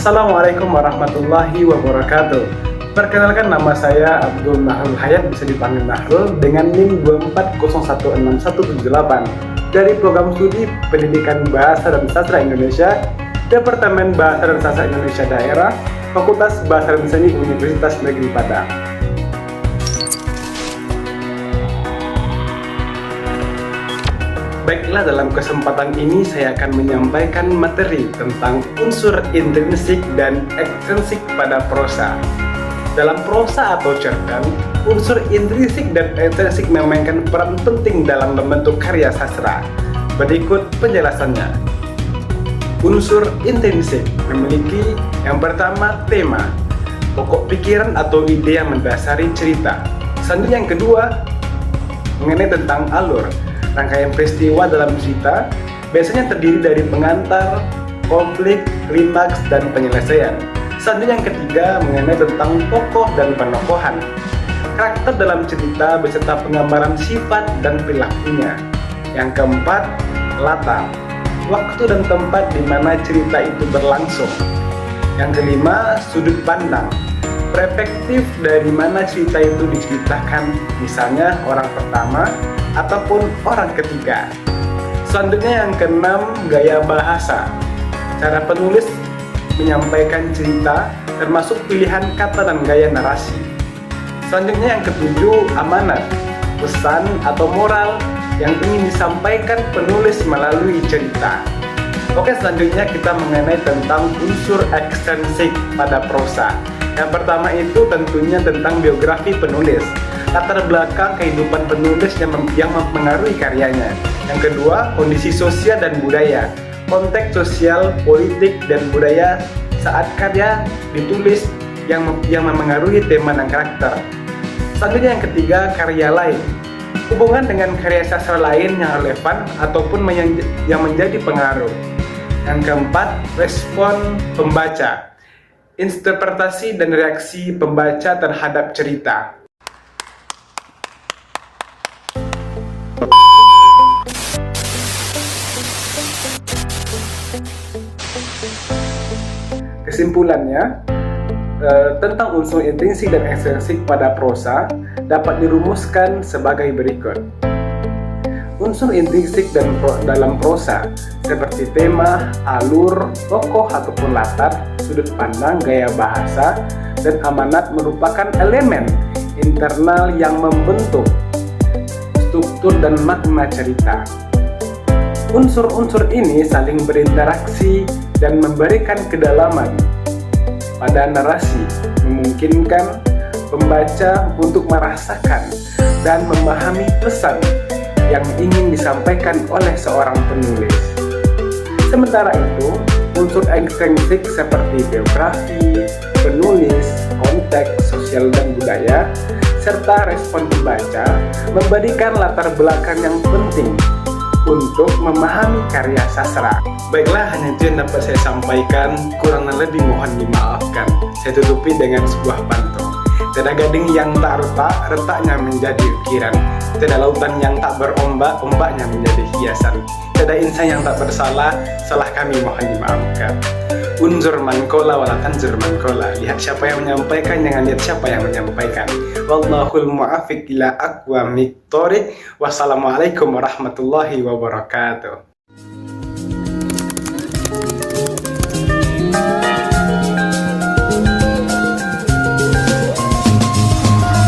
Assalamualaikum warahmatullahi wabarakatuh. Perkenalkan, nama saya Abdul Nahrul Hayat, bisa dipanggil Nahrul, dengan NIM 2406178 dari Program Studi Pendidikan Bahasa dan Sastra Indonesia, Departemen Bahasa dan Sastra Indonesia Daerah, Fakultas Bahasa dan Seni Universitas Negeri Padang. Baiklah, dalam kesempatan ini saya akan menyampaikan materi tentang unsur intrinsik dan ekstrinsik pada prosa. Dalam prosa atau cerpen, unsur intrinsik dan ekstrinsik memainkan peran penting dalam membentuk karya sastra. Berikut penjelasannya. Unsur intrinsik memiliki yang pertama tema, pokok pikiran atau ide yang mendasari cerita. Selanjutnya yang kedua mengenai tentang alur. Rangkaian peristiwa dalam cerita biasanya terdiri dari pengantar, konflik, klimaks, dan penyelesaian. Selanjutnya yang ketiga mengenai tentang tokoh dan penokohan. Karakter dalam cerita beserta penggambaran sifat dan perilakunya. Yang keempat, latar, waktu dan tempat di mana cerita itu berlangsung. Yang kelima, sudut pandang, perspektif dari mana cerita itu diceritakan, misalnya orang pertama ataupun orang ketiga. Selanjutnya yang keenam, gaya bahasa, cara penulis menyampaikan cerita termasuk pilihan kata dan gaya narasi. Selanjutnya yang ketujuh, amanat, pesan atau moral yang ingin disampaikan penulis melalui cerita. Oke, selanjutnya kita mengenai tentang unsur ekstrinsik pada prosa. Yang pertama itu tentunya tentang biografi penulis, latar belakang kehidupan penulis yang mempengaruhi karyanya. Yang kedua, kondisi sosial dan budaya, konteks sosial, politik, dan budaya saat karya ditulis yang mempengaruhi tema dan karakter. Selanjutnya yang ketiga, karya lain, hubungan dengan karya sastra lain yang relevan ataupun yang menjadi pengaruh. Yang keempat, respon pembaca, interpretasi dan reaksi pembaca terhadap cerita. Kesimpulannya, tentang unsur intrinsik dan ekstrinsik pada prosa dapat dirumuskan sebagai berikut. Unsur intrinsik dalam prosa seperti tema, alur, tokoh ataupun latar, sudut pandang, gaya bahasa, dan amanat merupakan elemen internal yang membentuk struktur dan makna cerita. Unsur-unsur ini saling berinteraksi dan memberikan kedalaman pada narasi, memungkinkan pembaca untuk merasakan dan memahami pesan yang ingin disampaikan oleh seorang penulis. Sementara itu, unsur ekstrinsik seperti biografi, penulis, konteks sosial dan budaya, serta respon pembaca memberikan latar belakang yang penting untuk memahami karya sastra. Baiklah, hanya itu yang dapat saya sampaikan. Kurang lebih mohon dimaafkan. Saya tutupi dengan sebuah pantun. Tiada gading yang tak retak, retaknya menjadi ukiran. Tiada lautan yang tak berombak, ombaknya menjadi hiasan. Tiada insan yang tak bersalah, salah kami mohon dimaafkan. Unzur man kola walakan zur man kola. Lihat siapa yang menyampaikan, jangan lihat siapa yang menyampaikan. Wallahul mu'afiq ila aqwamit thoriq. Wassalamualaikum warahmatullahi wabarakatuh.